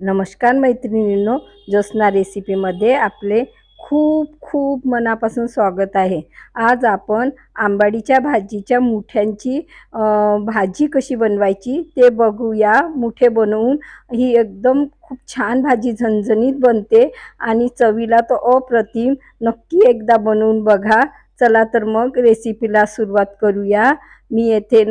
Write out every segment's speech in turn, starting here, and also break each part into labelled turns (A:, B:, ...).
A: नमस्कार मैत्रिणींनो, ज्योत्स्ना रेसिपीमध्ये आपले खूप खूप मनापासून स्वागत आहे। आज आपण आंबाडीच्या भाजीच्या मुठ्यांची भाजी कशी बनवायची ते बघूया। मुठे बनवून ही एकदम खूप छान भाजी झणझणीत बनते आणि चवीला तर अप्रतिम। नक्की एकदा बनवून बघा। चला तर मग रेसिपीला सुरुवात करूया। मी येथे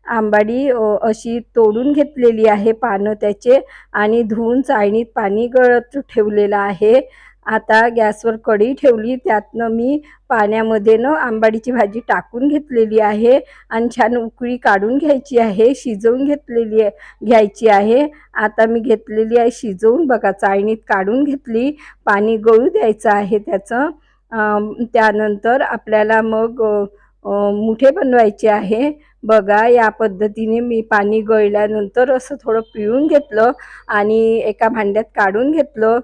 A: आंबाडी अशी तोडून घेतलेली आहे, पानं त्याचे, आणि धुवून चाळणीत पाणी गळत ठेवलेलं आहे। आता गॅसवर कढई ठेवली, त्यातनं मी पाण्यामध्ये आंबाडीची भाजी टाकून घेतलेली आहे आणि छान उकळी काढून घ्यायची आहे, शिजवून घ्यायची आहे। आता मी घेतलेली आहे शिजवून, बघा चाळणीत काढून घेतली, पाणी गळू द्यायचं आहे त्याचं। त्यानंतर आपल्याला मग मुठे बनवायचे आहे। बघा या पद्धतीने मी पाणी गळल्यानंतर असं थोडं पिळून घेतलं आणि एका भांड्यात काढून घेतलं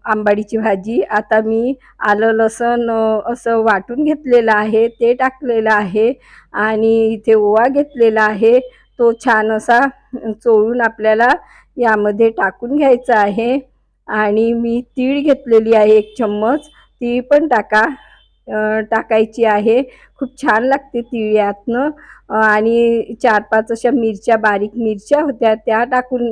A: आंबाडीची भाजी। आता मी आलं लसूण असं वाटून घेतलेलं आहे, ते टाकलेलं आहे आणि इथे ओवा घेतलेला आहे, तो छान असा चोळून आपल्याला यामध्ये टाकून घ्यायचा आहे। आणि मी तीळ घेतलेली आहे 1 चम्मच, ती पण टाकायची आहे। खूप छान लागते तीळ यातनं। आणि 4-5 अशा मिरच्या, बारीक मिरच्या होत्या, त्या टाकून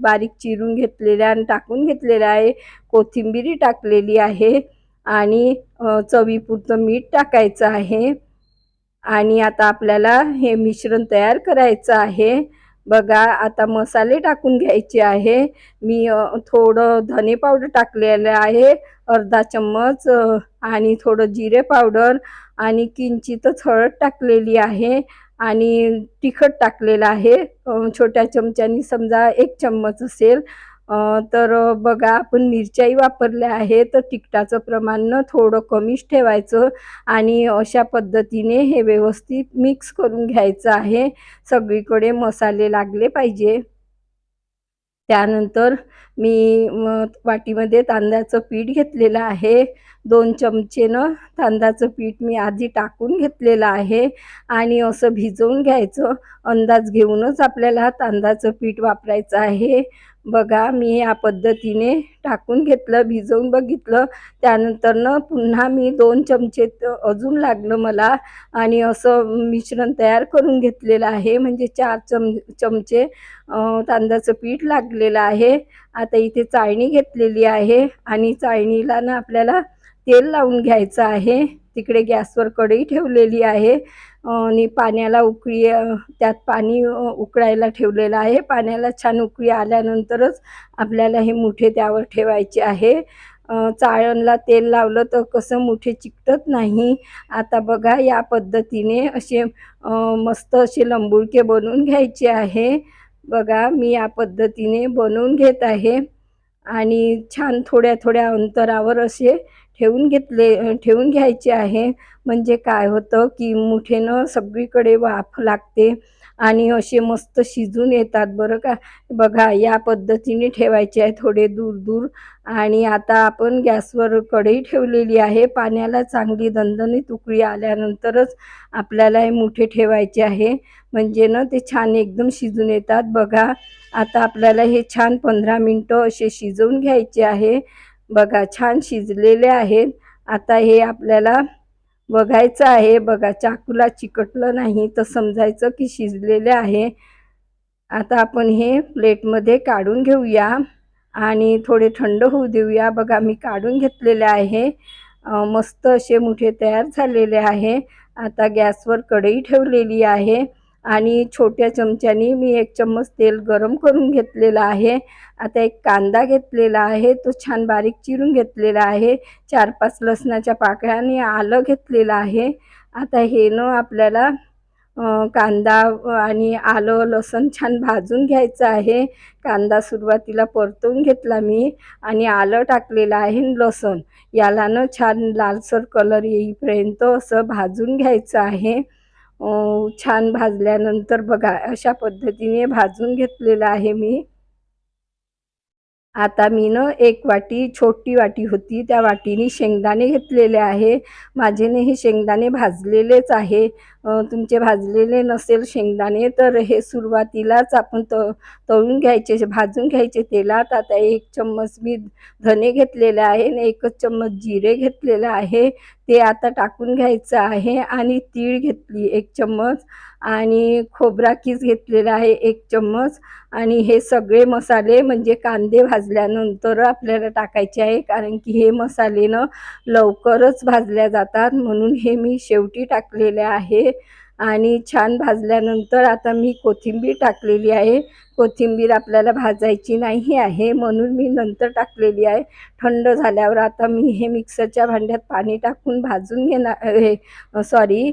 A: बारीक चिरून घेतलेल्या आणि टाकून घेतलेल्या आहे। कोथिंबीर टाकलेली आहे आणि चवीपुरतं मीठ टाकायचं आहे। आणि आता आपल्याला हे मिश्रण तयार करायचं आहे। बघा आता मसाले टाकून घ्यायचे आहे। मी थोडं धने पावडर टाकलेलं आहे, अर्धा चम्मच, आणि थोडं जिरे पावडर आणि किंचितच हळद टाकलेली आहे आणि तिखट टाकलेलं आहे। छोट्या चमच्यानी समजा 1 चम्मच असेल तर बघा आपण मिरच्याही वापरल्या आहे, तर तिखटाचं प्रमाण थोडं कमीच ठेवायचं आणि अशा पद्धतीने हे व्यवस्थित मिक्स करून घ्यायचं आहे, सगळीकडे मसाले लागले पाहिजे। त्यानंतर मी वाटीमध्ये तांदळाचं पीठ घेतलेलं आहे, 2 चमचे तांदळाचं पीठ मी आधी टाकून घेतलेलं आहे आणि असं भिजवून घ्यायचं। अंदाज घेऊनच आपल्याला तांदळाचं पीठ वापरायचं आहे। बघा मी या पद्धतीने टाकून घेतलं, भिजवून बघितलं, त्यानंतर पुन्हा मी 2 चमचे अजून लागलं मला आणि असं मिश्रण तयार करून घेतलेलं आहे, म्हणजे 4 चमचे तांदळाचं पीठ लागलेलं आहे। आता इथे चाळणी घेतलेली आहे आणि चाळणीला आपल्याला तेल लावून घ्यायचं आहे। तिकडे गॅसवर कढई ठेवलेली आहे आणि पाण्याला उकळी, त्यात पाणी उकळायला ठेवलेलं आहे। पाण्याला छान उकळी आल्यानंतरच आपल्याला हे मुठे त्यावर ठेवायचे आहे। चाळणला तेल लावलं तर कसं मुठे चिकटत नाही। आता बघा या पद्धतीने असे मस्त असे लंबुळके बनवून घ्यायचे आहे। बघा मी या पद्धतीने बनवून घेत आहे आणि छान थोड्या थोड्या अंतरावर असे ठेवून घ्यायचे आहे, म्हणजे काय होतं की मुठेनं सगळीकडे वाफ लागते आणि असे मस्त शिजून येतात बरं का। बघा या पद्धतीने ठेवायचे आहे थोडे दूर दूर। आणि आता आपण गॅसवर कढई ठेवलेली आहे, पाण्याला चांगली दणदणीत उकळी आल्यानंतरच आपल्याला हे मुठे ठेवायचे आहे, म्हणजे ते छान एकदम शिजून येतात। बघा आता आपल्याला हे छान 15 मिनिटं असे शिजवून घ्यायचे आहे। बघा छान शिजलेले आहेत। आता हे आपल्याला बघायचं आहे, बघा चाकूला चिकटलं नाही तर समजायचं की शिजलेले आहे। आता आपण हे प्लेटमध्ये काढून घेऊया आणि थोडे थंड होऊ देऊया। बघा मी काढून घेतलेले आहे, मस्त असे मुठे तयार झालेले आहे। आता गॅसवर कढई ठेवलेली आहे आणि छोट्या चमच्यानी मी 1 चम्मच तेल गरम करून घेतलेला आहे। आता एक कांदा घेतलेला आहे, तो छान बारीक चिरून घेतलेला आहे, 4-5 लसणाच्या पाकळ्या आणि आलं घेतलेलं आहे। आता हे आपल्याला कांदा आणि आलं लसूण छान भाजून घ्यायचं आहे। कांदा सुरुवातीला परतवून घेतला मी आणि आलं टाकलेलं आहे, लसूण याला छान लालसर कलर येईपर्यंत असं भाजून घ्यायचं आहे। छान भाजल्यानंतर बघा अशा पद्धतीने भाजून घेतलेलं आहे मी। आता मी 1 वाटी, छोटी वाटी होती त्या वाटीने शेंगदाणे घेतलेले आहे। माझे हे शेंगदाणे भाजलेलेच आहे, तुमचे भाजलेले नसेल शेंगदाणे तर हे सुरुवातीलाच आपण तळून घ्यायचे, भाजून घ्यायचे तेलात. आता 1 चम्मच मी धने घेतलेले आहे आणि 1 चम्मच जिरे घेतलेलं आहे, ते आता टाकून घ्यायचं आहे. आणि तीळ घेतली 1 चम्मच आणि खोबरा कीस घेतलेला आहे 1 चम्मच. आणि हे सगळे मसाले म्हणजे कांदे भाजल्यानंतर आपल्याला टाकायचे आहे, कारण की हे मसाले लवकरच भाजल्या जातात, म्हणून हे मी शेवटी टाकलेले आहे. आणि छान भाजल्यानंतर आता मी कोथिंबीर टाकलेली आहे. कोथिंबीर आपल्याला भाजायची नाही आहे, म्हणून मी नंतर टाकलेली आहे. थंड झाल्यावर आता मी हे मिक्सरच्या भांड्यात पाणी टाकून भाजून घेणार, सॉरी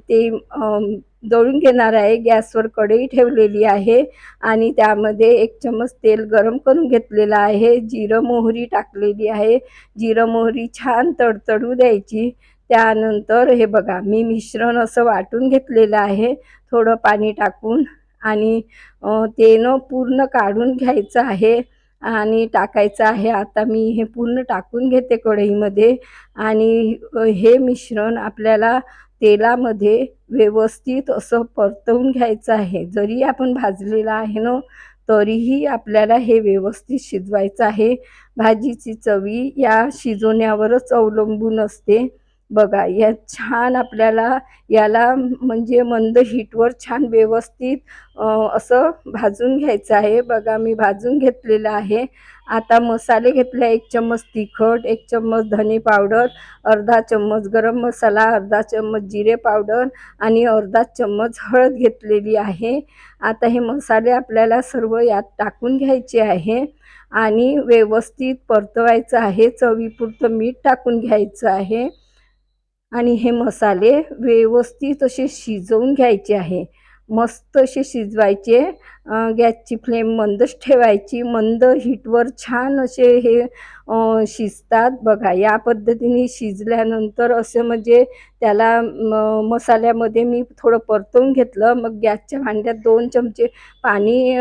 A: ते दळून घेणार आहे. गॅसवर कढई ठेवलेली आहे आणि त्यामध्ये 1 चम्मच तेल गरम करून घेतलेलं आहे. जिरं मोहरी टाकलेली आहे. जिरं मोहरी छान तडतडू द्यायची. त्यानंतर हे बघा मी मिश्रण असं वाटून घेतलेलं आहे थोडं पाणी टाकून. आणि ते पूर्ण काढून घ्यायचं आहे आणि टाकायचं आहे. आता मी हे पूर्ण टाकून घेते कढईमध्ये. आणि हे मिश्रण आपल्याला तेलामध्ये व्यवस्थित असं परतवून घ्यायचं आहे. जरी आपण भाजलेलं आहे तरीही आपल्याला हे व्यवस्थित शिजवायचं आहे. भाजीची चवी या शिजवण्यावरच अवलंबून असते. बघा या छान आपल्याला याला म्हणजे मंद हीटवर छान व्यवस्थित असं भाजून घ्यायचं आहे. बघा मी भाजून घेतलेलं आहे. आता मसाले घेतले 1 चम्मच तिखट, 1 चम्मच धने पावडर, अर्धा चम्मच गरम मसाला, अर्धा चम्मच जिरे पावडर आणि अर्धा चम्मच हळद घेतलेली आहे. आता हे मसाले आपल्याला सर्व यात टाकून घ्यायचे आहे आणि व्यवस्थित परतवायचं आहे. चवीपुरतं मीठ टाकून घ्यायचं आहे आणि हे मसाले व्यवस्थित असे शिजवून घ्यायचे आहे. मस्त असे शिजवायचे. गॅसची फ्लेम मंदच ठेवायची. मंद हीटवर छान असे हे शिजतात. बघा या पद्धतीने शिजल्यानंतर असं म्हणजे त्याला मसाल्यामध्ये मी थोडं परतवून घेतलं. मग गॅसच्या भांड्यात 2 चमचे पाणी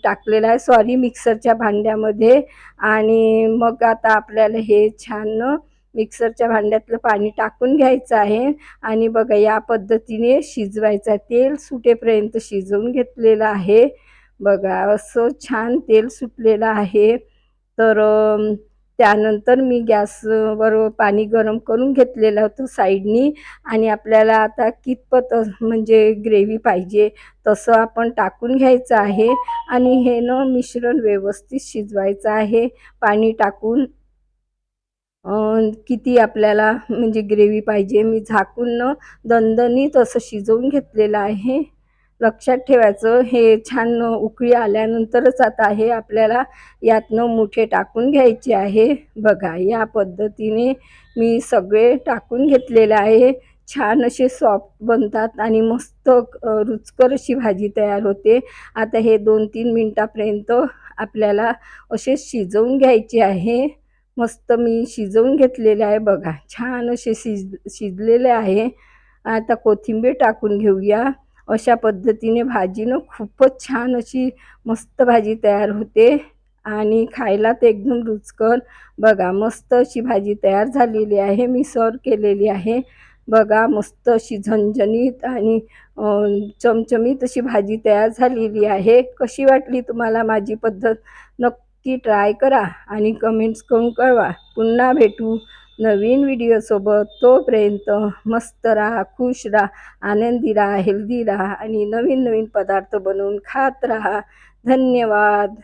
A: टाकलेलं आहे, सॉरी मिक्सरच्या भांड्यामध्ये. आणि मग आता आपल्याला हे छान मिक्सरच्या भांड्यातलं पाणी टाकून घ्यायचं आहे आणि बघा या पद्धतीने शिजवायचं आहे. तेल सुटेपर्यंत शिजवून घेतलेलं आहे. बघा असं छान तेल सुटलेलं आहे. तर त्यानंतर मी गॅसवर पाणी गरम करून घेतलेलं होतं साईडनी. आणि आपल्याला आता कितपत म्हणजे ग्रेव्ही पाहिजे तसं आपण टाकून घ्यायचं आहे आणि हे मिश्रण व्यवस्थित शिजवायचं आहे पाणी टाकून. किती आपल्याला म्हणजे ग्रेव्ही पाहिजे मी झाकून दणदणीत असं शिजवून घेतलेलं आहे. लक्षात ठेवायचं हे छान उकळी आल्यानंतरच आता हे आपल्याला यातनं मुठे टाकून घ्यायचे आहे. बघा या पद्धतीने मी सगळे टाकून घेतलेले आहे. छान असे सॉफ्ट बनतात आणि मस्त रुचकर अशी भाजी तयार होते. आता हे 2-3 मिनिटापर्यंत आपल्याला असे शिजवून घ्यायचे आहे. मस्त मी शिजवून घेतलेले आहे. बघा छान असे शिजलेले आहे. आता कोथिंबीर टाकून घेऊया. अशा पद्धतीने भाजी खूपच छान अशी मस्त भाजी तयार होते आणि खायला ते एकदम रुचकर. बघा मस्त अशी भाजी तयार झालेली आहे. मी सर्व केलेली आहे. बघा मस्त अशी झणझणीत आणि चमचमीत अशी भाजी तयार झालेली आहे. कशी वाटली तुम्हाला माझी पद्धत? नक्की ट्राय करा आणि कमेंट्स करून कळवा. पुन्हा भेटू नवीन व्हिडिओसोबत. तोपर्यंत मस्त राहा, खुश राहा, आनंदी राहा, हेल्दी राहा आणि नवीन नवीन पदार्थ बनवून खात राहा. धन्यवाद.